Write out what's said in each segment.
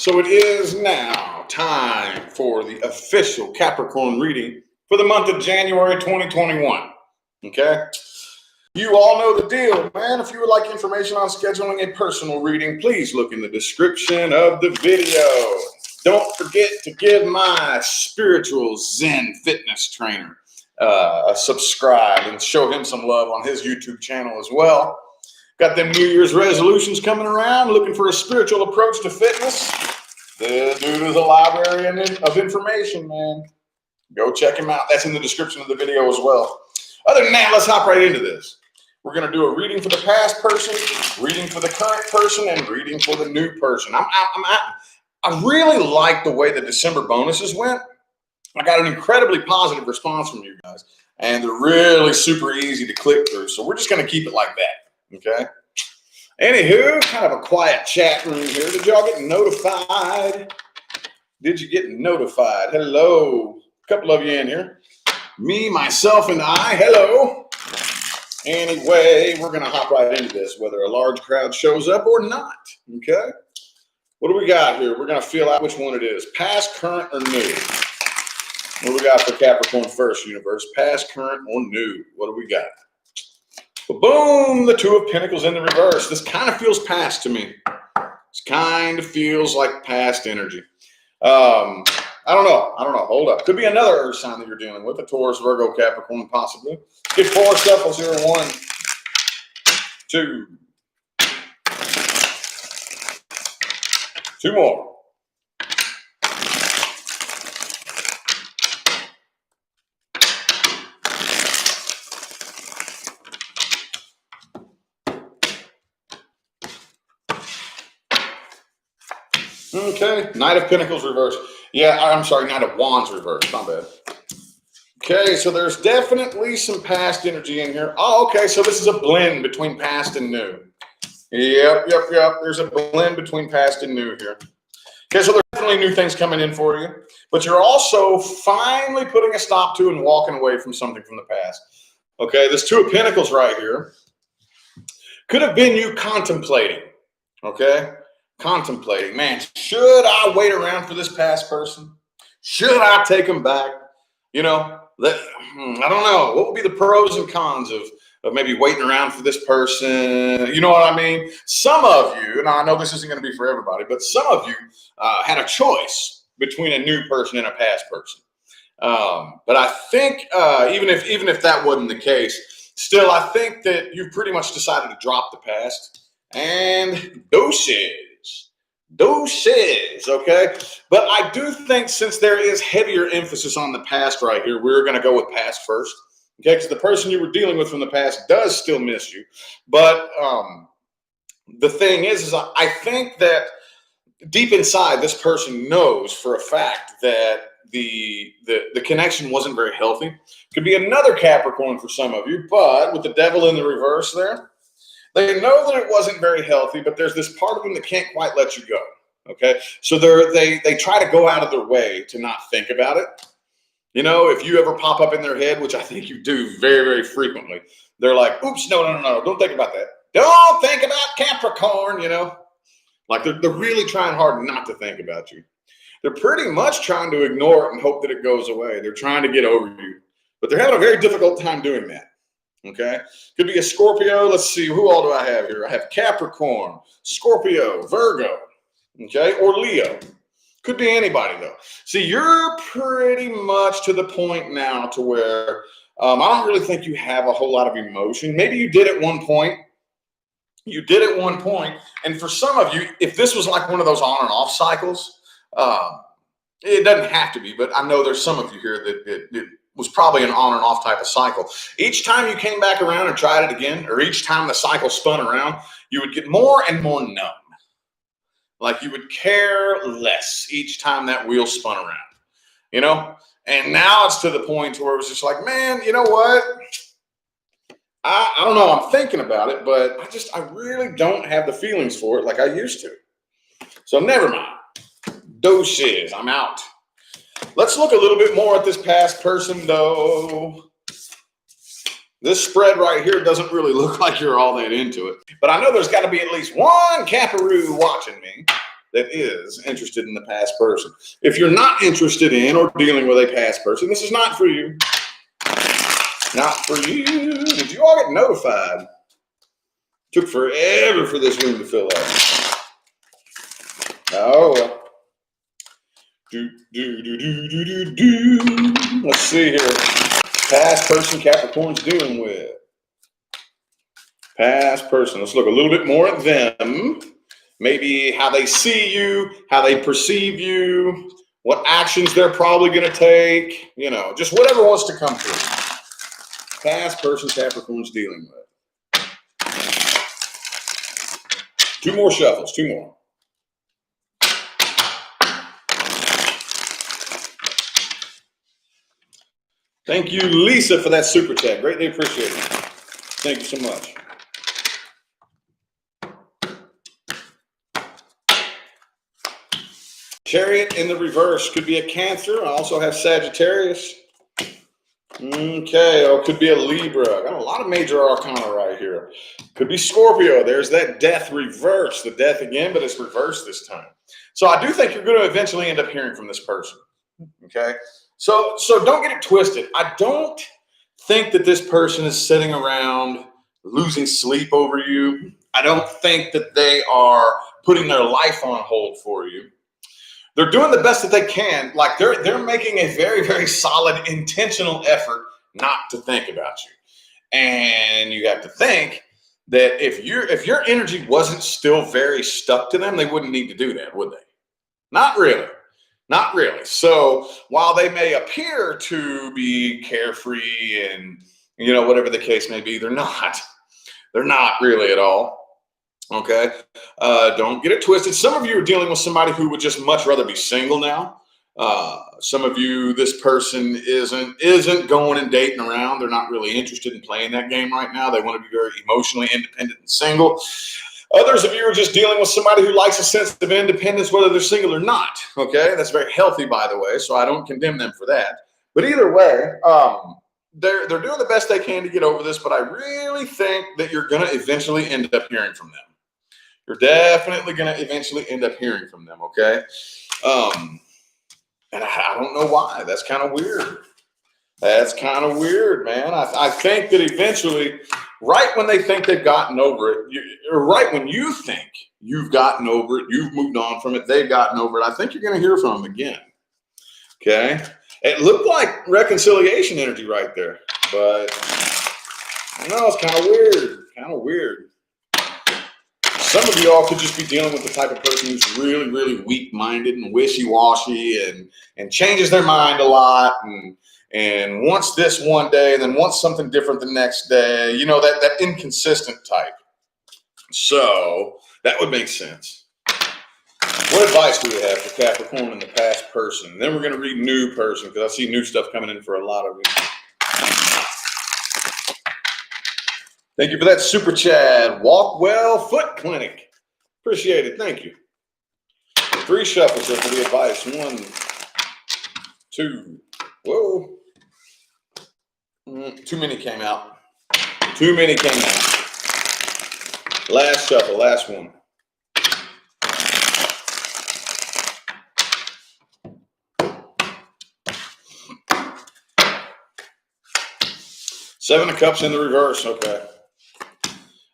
So it is now time for the official Capricorn reading for the month of January 2021. Okay? You all know the deal, man. If you would like information on scheduling a personal reading, please look in the description of the video. Don't forget to give my spiritual Zen fitness trainer a subscribe and show him some love on his YouTube channel as well. Got them New Year's resolutions coming around, looking for a spiritual approach to fitness. The dude is a library of information, man. Go check him out. That's in the description of the video as well. Other than that, let's hop right into this. We're going to do a reading for the past person, reading for the current person, and reading for the new person. I really like the way the December bonuses went. I got an incredibly positive response from you guys, and they're really super easy to click through. So we're just going to keep it like that. Okay. Anywho, kind of a quiet chat room here. Did y'all get notified? Did you get notified? Hello. A couple of you in here. Me, myself, and I. Hello. Anyway, we're going to hop right into this, whether a large crowd shows up or not. Okay. What do we got here? We're going to feel out which one it is. Past, current, or new? What do we got for Capricorn first, universe? Past, current, or new? What do we got? Boom, the Two of Pentacles in the reverse. This kind of feels past to me. This kind of feels like past energy. I don't know. Hold up. Could be another earth sign that you're dealing with, a Taurus, Virgo, Capricorn, possibly. Get 4 shuffles here. 1, 2. 2 more. Okay, Knight of Pentacles reverse. Yeah, I'm sorry, Knight of Wands reverse. Not bad. Okay, so there's definitely some past energy in here. Oh, okay, so this is a blend between past and new. Yep. There's a blend between past and new here. Okay, so there's definitely new things coming in for you, but you're also finally putting a stop to and walking away from something from the past. Okay, this Two of Pentacles right here could have been you contemplating. Okay. Contemplating, man, should I wait around for this past person? Should I take them back? You know, I don't know. What would be the pros and cons of maybe waiting around for this person? You know what I mean? Some of you, and I know this isn't going to be for everybody, but some of you had a choice between a new person and a past person. But I think even if that wasn't the case, still, I think that you've pretty much decided to drop the past and doses, okay? But I do think since there is heavier emphasis on the past right here, we're going to go with past first, okay? Because the person you were dealing with from the past does still miss you. But the thing is I think that deep inside, this person knows for a fact that the connection wasn't very healthy. Could be another Capricorn for some of you, but with the devil in the reverse there, they know that it wasn't very healthy, but there's this part of them that can't quite let you go, okay? So they try to go out of their way to not think about it. You know, if you ever pop up in their head, which I think you do very, very frequently, they're like, oops, no, don't think about that. Don't think about Capricorn, you know? Like they're really trying hard not to think about you. They're pretty much trying to ignore it and hope that it goes away. They're trying to get over you, but they're having a very difficult time doing that. Okay, could be a Scorpio. Let's see, who all do I have here? I have Capricorn, Scorpio, Virgo, okay, or Leo. Could be anybody though. See, you're pretty much to the point now to where I don't really think you have a whole lot of emotion. Maybe you did at one point. And for some of you, if this was like one of those on and off cycles, it doesn't have to be, but I know there's some of you here that it was probably an on and off type of cycle. Each time you came back around and tried it again, or each time the cycle spun around, you would get more and more numb. Like you would care less each time that wheel spun around, you know? And now it's to the point where it was just like, man, you know what? I don't know. I'm thinking about it, but I really don't have the feelings for it like I used to. So never mind. Doses. I'm out. Let's look a little bit more at this past person, though. This spread right here doesn't really look like you're all that into it. But I know there's got to be at least one Caparoo watching me. that is interested in the past person. If you're not interested in or dealing with a past person, this is not for you. Not for you. Did you all get notified? Took forever for this room to fill up. Oh, well. Let's see here. Past person Capricorn's dealing with. Past person. Let's look a little bit more at them. Maybe how they see you, how they perceive you, what actions they're probably going to take. You know, just whatever wants to come through. Past person Capricorn's dealing with. 2 more shuffles. 2 more. Thank you, Lisa, for that super chat. Greatly appreciate it. Thank you so much. Chariot in the reverse could be a Cancer. I also have Sagittarius. Okay, or could be a Libra. Got a lot of major arcana right here. Could be Scorpio. There's that death reverse. The death again, but it's reversed this time. So I do think you're going to eventually end up hearing from this person. Okay? So don't get it twisted. I don't think that this person is sitting around losing sleep over you. I don't think that they are putting their life on hold for you. They're doing the best that they can. Like they're making a very, very solid intentional effort not to think about you. And you have to think that if your energy wasn't still very stuck to them, they wouldn't need to do that, would they? Not really. Not really. So while they may appear to be carefree and, you know, whatever the case may be, they're not. They're not really at all. Okay. Don't get it twisted. Some of you are dealing with somebody who would just much rather be single now. Some of you, this person isn't going and dating around. They're not really interested in playing that game right now. They want to be very emotionally independent and single. Others of you are just dealing with somebody who likes a sense of independence, whether they're single or not. Okay, that's very healthy, by the way, so I don't condemn them for that. But either way, they're doing the best they can to get over this, but I really think that you're going to eventually end up hearing from them. You're definitely going to eventually end up hearing from them, okay? And I don't know why. That's kind of weird. That's kind of weird, man. I think that eventually, right when they think they've gotten over it, or right when you think you've gotten over it, you've moved on from it, they've gotten over it, I think you're going to hear from them again. Okay? It looked like reconciliation energy right there, but I don't know, it's kind of weird. Kind of weird. Some of you all could just be dealing with the type of person who's really, really weak-minded and wishy-washy and changes their mind a lot and wants this one day and then wants something different the next day. You know, that inconsistent type. So that would make sense. What advice do we have for Capricorn and the past person? And then we're going to read new person because I see new stuff coming in for a lot of you. Thank you for that super chat. Walk Well Foot Clinic. Appreciate it. Thank you. 3 shuffles here for the advice. 1, 2. Whoa. Too many came out. Too many came out. Last shuffle. Last one. Seven of Cups in the reverse. Okay.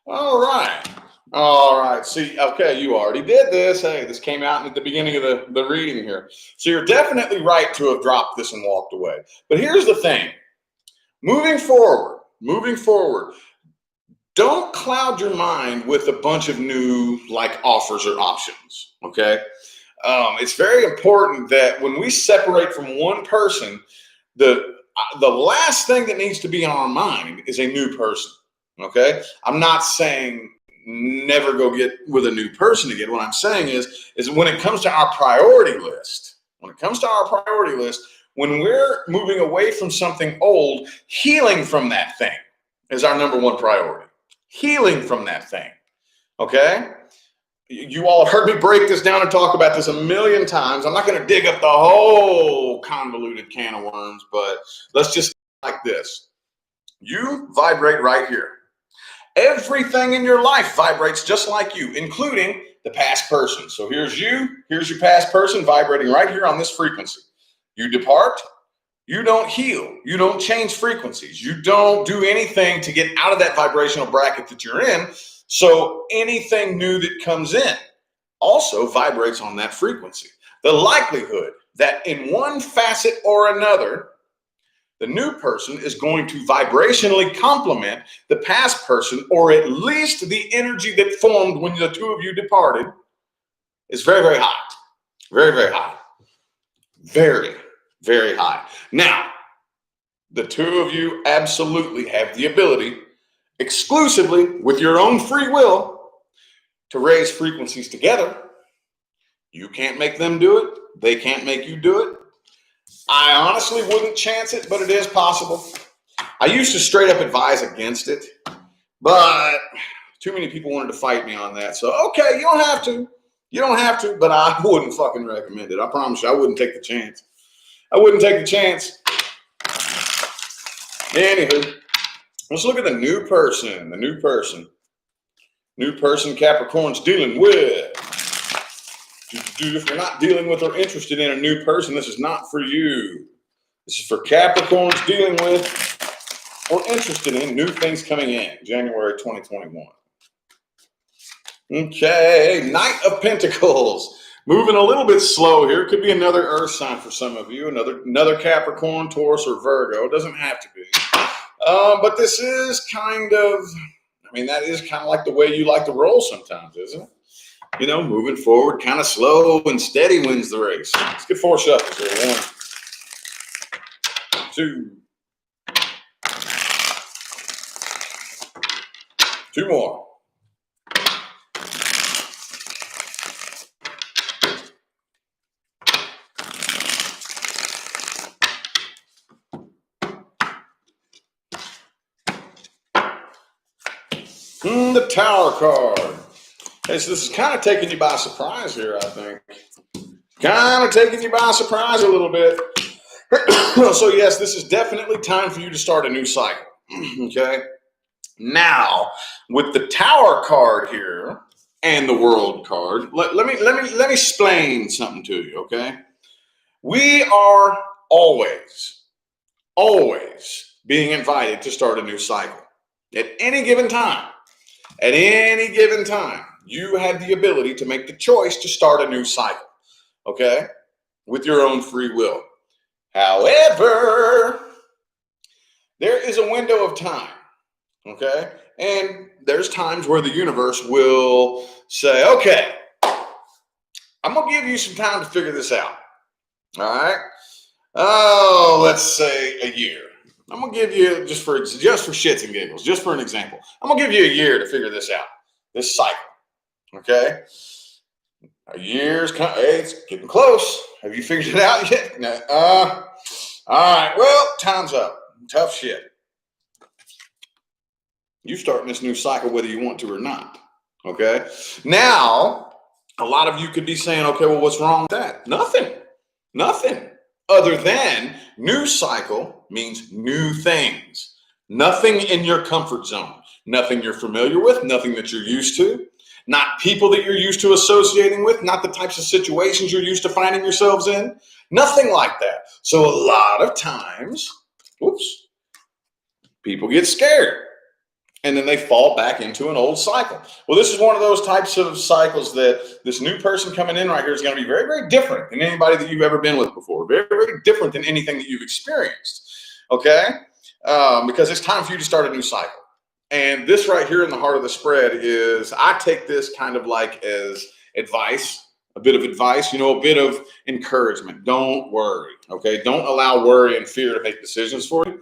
All right. All right. See, okay, you already did this. Hey, this came out at the beginning of the reading here. So you're definitely right to have dropped this and walked away. But here's the thing. Moving forward, don't cloud your mind with a bunch of new like offers or options. Okay. It's very important that when we separate from one person, the last thing that needs to be on our mind is a new person. Okay. I'm not saying never go get with a new person again. What I'm saying is when it comes to our priority list, when we're moving away from something old, healing from that thing is our number one priority. Healing from that thing. Okay. You all have heard me break this down and talk about this a million times. I'm not going to dig up the whole convoluted can of worms, but let's just like this. You vibrate right here. Everything in your life vibrates just like you, including the past person. So here's you, here's your past person vibrating right here on this frequency. You depart, you don't heal, you don't change frequencies, you don't do anything to get out of that vibrational bracket that you're in. So anything new that comes in also vibrates on that frequency. The likelihood that in one facet or another, the new person is going to vibrationally complement the past person, or at least the energy that formed when the two of you departed, is very, very high. Very, very high. Very, very high. Now, the two of you absolutely have the ability, exclusively with your own free will, to raise frequencies together. You can't make them do it. They can't make you do it. I honestly wouldn't chance it, but it is possible. I used to straight up advise against it, but too many people wanted to fight me on that. So, okay, you don't have to. You don't have to, but I wouldn't fucking recommend it. I promise you, I wouldn't take the chance. I wouldn't take the chance. Anywho, let's look at the new person. The new person. New person Capricorn's dealing with. If you're not dealing with or interested in a new person, this is not for you. This is for Capricorns dealing with or interested in new things coming in, January 2021. Okay, Knight of Pentacles. Moving a little bit slow here. Could be another earth sign for some of you, another Capricorn, Taurus, or Virgo. It doesn't have to be. But this is kind of, that is kind of like the way you like to roll sometimes, isn't it? Moving forward, kind of slow and steady wins the race. Let's get 4 shuffles here. 1, 2. 2 more. The Tower card. Okay, so this is kind of taking you by surprise here, I think. Kind of taking you by surprise a little bit. So yes, this is definitely time for you to start a new cycle. Okay. Now, with the Tower card here and the World card, let me explain something to you. Okay. We are always being invited to start a new cycle at any given time. At any given time, you have the ability to make the choice to start a new cycle, okay, with your own free will. However, there is a window of time, okay, and there's times where the universe will say, okay, I'm going to give you some time to figure this out, all right? Oh, let's say a year. I'm going to give you, just for shits and giggles, just for an example, I'm going to give you a year to figure this out, this cycle, okay? A year's, hey, it's getting close. Have you figured it out yet? No. All right, well, time's up. Tough shit. You starting this new cycle whether you want to or not, okay? Now, a lot of you could be saying, okay, well, what's wrong with that? Nothing. Other than new cycle means new things. Nothing in your comfort zone. Nothing you're familiar with. Nothing that you're used to. Not people that you're used to associating with. Not the types of situations you're used to finding yourselves in. Nothing like that. So a lot of times, people get scared. And then they fall back into an old cycle. Well, this is one of those types of cycles that this new person coming in right here is going to be very, very different than anybody that you've ever been with before. Very, very different than anything that you've experienced. Okay? Because it's time for you to start a new cycle. And this right here in the heart of the spread is, I take this kind of like as advice, a bit of advice, a bit of encouragement. Don't worry. Okay? Don't allow worry and fear to make decisions for you.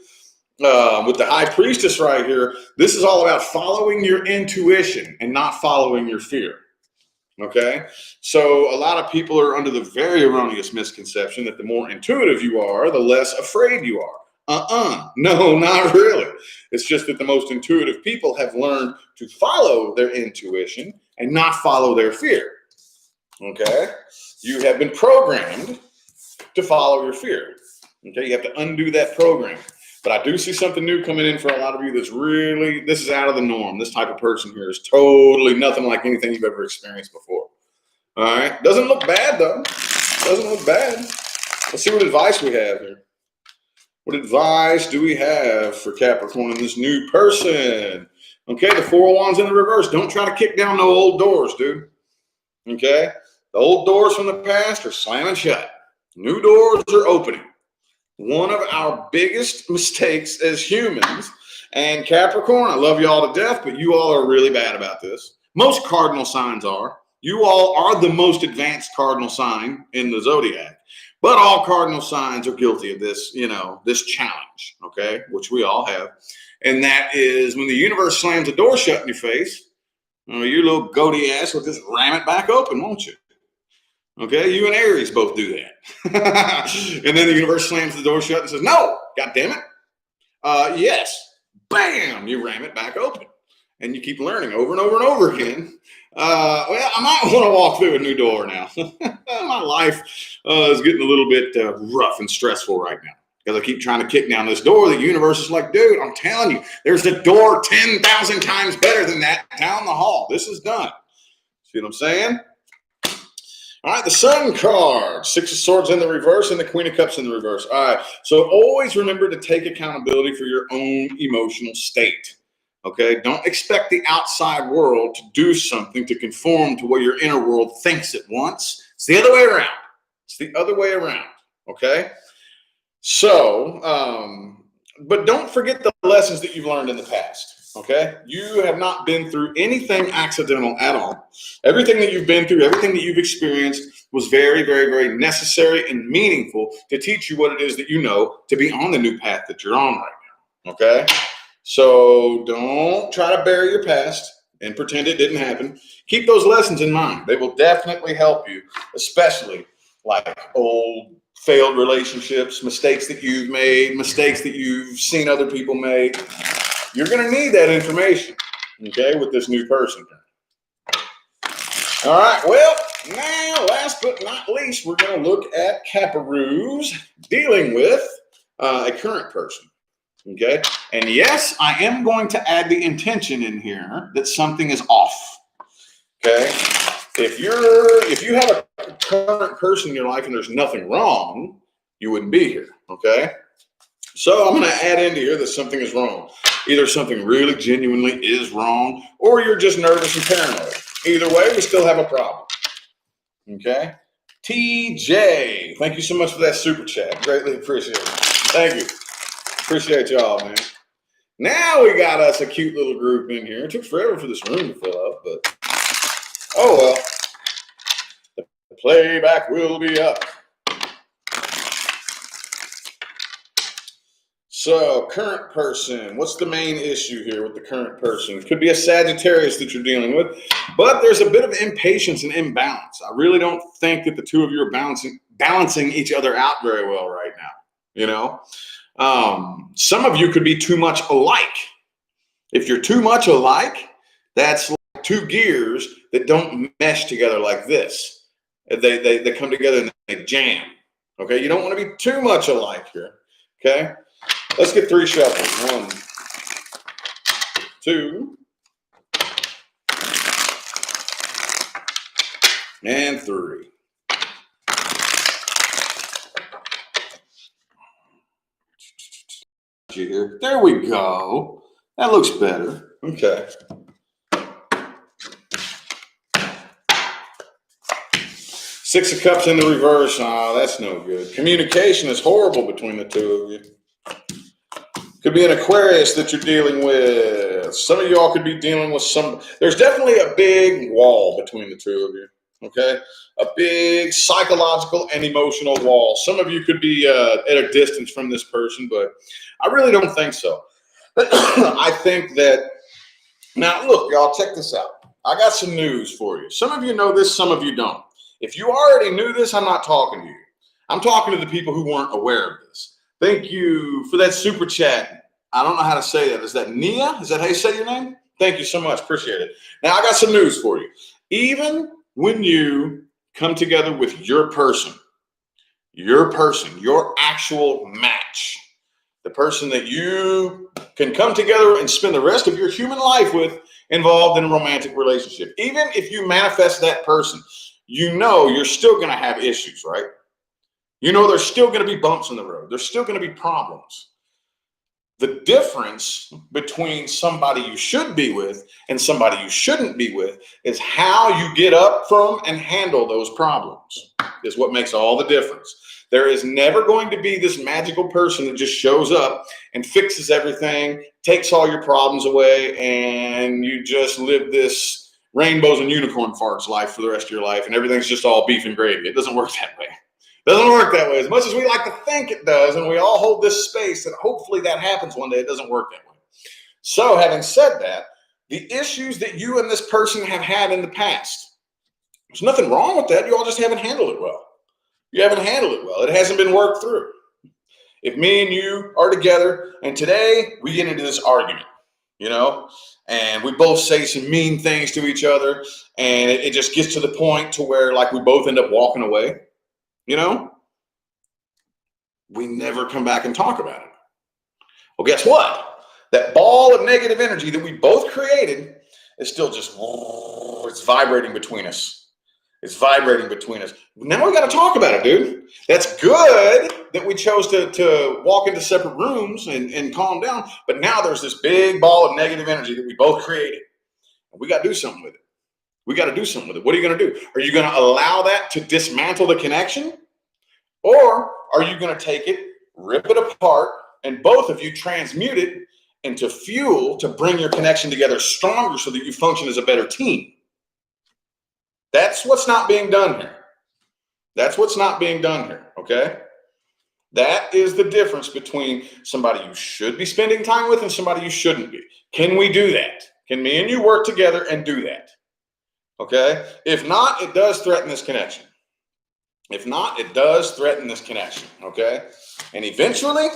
With the High Priestess right here, this is all about following your intuition and not following your fear. Okay? So a lot of people are under the very erroneous misconception that the more intuitive you are, the less afraid you are. No, not really. It's just that the most intuitive people have learned to follow their intuition and not follow their fear. Okay? You have been programmed to follow your fear. Okay? You have to undo that program. But I do see something new coming in for a lot of you that's really, this is out of the norm. This type of person here is totally nothing like anything you've ever experienced before. All right. Doesn't look bad, though. Doesn't look bad. Let's see what advice we have here. What advice do we have for Capricorn and this new person? Okay, the Four of Wands in the reverse. Don't try to kick down no old doors, dude. Okay? The old doors from the past are slamming shut. New doors are opening. One of our biggest mistakes as humans, and Capricorn, I love you all to death, but you all are really bad about this. Most cardinal signs are. You all are the most advanced cardinal sign in the zodiac. But all cardinal signs are guilty of this, this challenge, okay, which we all have. And that is when the universe slams the door shut in your face, your little goatee ass will just ram it back open, won't you? Okay, you and Aries both do that. And then the universe slams the door shut and says, no, God damn it. Yes, bam, you ram it back open. And you keep learning over and over and over again. Well, I might want to walk through a new door now. My life is getting a little bit rough and stressful right now because I keep trying to kick down this door. The universe is like, dude, I'm telling you, there's a door 10,000 times better than that down the hall. This is done. See what I'm saying? All right, the Sun card, Six of Swords in the reverse and the Queen of Cups in the reverse. All right, so always remember to take accountability for your own emotional state. Okay, don't expect the outside world to do something to conform to what your inner world thinks it wants. It's the other way around. It's the other way around. Okay, so, but don't forget the lessons that you've learned in the past. Okay, you have not been through anything accidental at all. Everything that you've been through, everything that you've experienced was very, very, very necessary and meaningful to teach you what it is that you know to be on the new path that you're on right now. Okay. So don't try to bury your past and pretend it didn't happen. Keep those lessons in mind. They will definitely help you, especially like old failed relationships, mistakes that you've made, mistakes that you've seen other people make. You're going to need that information, okay, with this new person. All right, well, now, last but not least, we're going to look at Caparoos dealing with a current person. Okay, and yes, I am going to add the intention in here that something is off. Okay, if you have a current person in your life and there's nothing wrong, you wouldn't be here. Okay, so I'm going to add into here that something is wrong. Either something really genuinely is wrong, or you're just nervous and paranoid. Either way, we still have a problem. Okay, TJ, thank you so much for that super chat. Greatly appreciate it. Thank you. Appreciate y'all, man. Now we got us a cute little group in here. It took forever for this room to fill up, but oh well. The playback will be up. So, current person. What's the main issue here with the current person? It could be a Sagittarius that you're dealing with, but there's a bit of impatience and imbalance. I really don't think that the two of you are balancing each other out very well right now, some of you could be too much alike. If you're too much alike, that's like two gears that don't mesh together like this. They come together and they jam. Okay, you don't want to be too much alike here. Okay, let's get 3 shuffles. 1, 2, and 3. Here. There we go. That looks better. Okay. Six of Cups in the reverse. Oh, that's no good. Communication is horrible between the two of you. Could be an Aquarius that you're dealing with. Some of y'all could be dealing with there's definitely a big wall between the two of you. Okay, a big psychological and emotional wall. Some of you could be at a distance from this person, but I really don't think so. I think that, now look, y'all, check this out. I got some news for you. Some of you know this, some of you don't. If you already knew this, I'm not talking to you. I'm talking to the people who weren't aware of this. Thank you for that super chat. I don't know how to say that. Is that Nia? Is that how you say your name? Thank you so much. Appreciate it. Now, I got some news for you. Even when you come together with your person, your actual match, the person that you can come together and spend the rest of your human life with involved in a romantic relationship. Even if you manifest that person, you know you're still going to have issues, right? You know there's still going to be bumps in the road. There's still going to be problems. The difference between somebody you should be with and somebody you shouldn't be with is how you get up from and handle those problems is what makes all the difference. There is never going to be this magical person that just shows up and fixes everything, takes all your problems away, and you just live this rainbows and unicorn farts life for the rest of your life, and everything's just all beef and gravy. It doesn't work that way. Doesn't work that way. As much as we like to think it does, and we all hold this space that hopefully that happens one day, it doesn't work that way. So having said that, the issues that you and this person have had in the past, there's nothing wrong with that. You all just haven't handled it well. You haven't handled it well. It hasn't been worked through. If me and you are together and today we get into this argument, you know, and we both say some mean things to each other, and it just gets to the point to where like we both end up walking away, you know, we never come back and talk about it. Well, guess what? That ball of negative energy that we both created is still just, it's vibrating between us. It's vibrating between us. Now we got to talk about it, dude. That's good that we chose to walk into separate rooms and calm down. But now there's this big ball of negative energy that we both created. And we got to do something with it. We got to do something with it. What are you going to do? Are you going to allow that to dismantle the connection? Or are you going to take it, rip it apart, and both of you transmute it into fuel to bring your connection together stronger so that you function as a better team? That's what's not being done here. That's what's not being done here, okay? That is the difference between somebody you should be spending time with and somebody you shouldn't be. Can we do that? Can me and you work together and do that? Okay? If not, it does threaten this connection. If not, it does threaten this connection, okay? And eventually,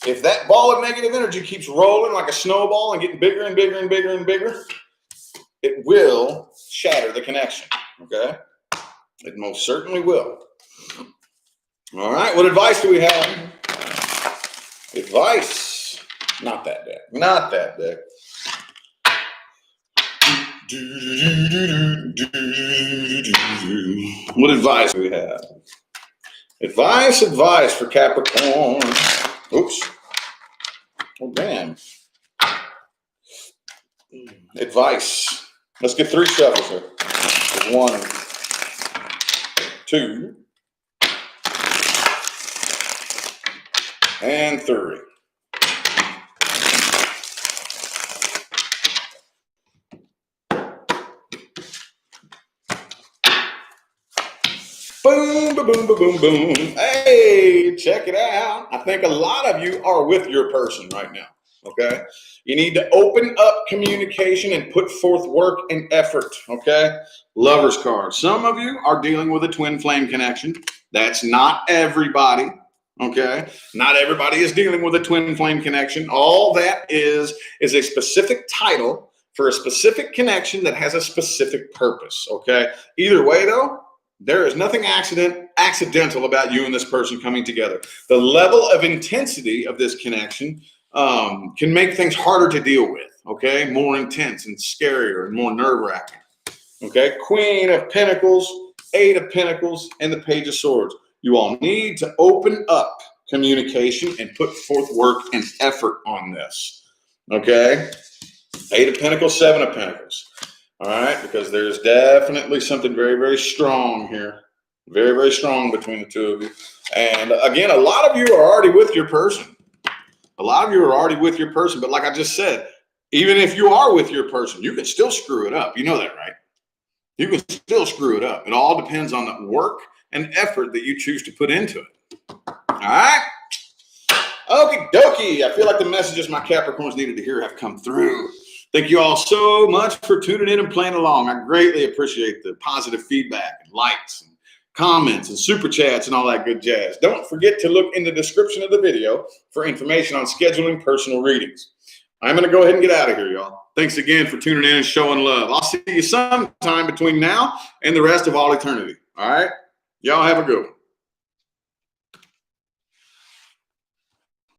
if that ball of negative energy keeps rolling like a snowball and getting bigger and bigger and bigger and bigger, it will shatter the connection, okay? It most certainly will. All right, what advice do we have? Advice. Not that deck. Not that deck. What advice do we have? Advice for Capricorn. Oops. Oh, damn. Advice. Let's get 3 shuffles here. 1, 2, and 3. Boom, boom, boom, boom, boom, boom. Hey, check it out. I think a lot of you are with your person right now, okay? You need to open up communication and put forth work and effort, okay? Lover's card. Some of you are dealing with a twin flame connection. That's not everybody, okay? Not everybody is dealing with a twin flame connection. All that is a specific title for a specific connection that has a specific purpose, okay? Either way, though, there is nothing accidental about you and this person coming together. The level of intensity of this connection can make things harder to deal with, okay? More intense and scarier and more nerve-wracking, okay? Queen of Pentacles, 8 of Pentacles, and the Page of Swords. You all need to open up communication and put forth work and effort on this, okay? 8 of Pentacles, 7 of Pentacles. All right, because there's definitely something very, very strong here. Very, very strong between the two of you. And again, a lot of you are already with your person. A lot of you are already with your person. But like I just said, even if you are with your person, you can still screw it up. You know that, right? You can still screw it up. It all depends on the work and effort that you choose to put into it. All right? Okie dokie. I feel like the messages my Capricorns needed to hear have come through. Thank you all so much for tuning in and playing along. I greatly appreciate the positive feedback and likes and comments and super chats and all that good jazz. Don't forget to look in the description of the video for information on scheduling personal readings. I'm going to go ahead and get out of here, y'all. Thanks again for tuning in and showing love. I'll see you sometime between now and the rest of all eternity. All right? Y'all have a good one.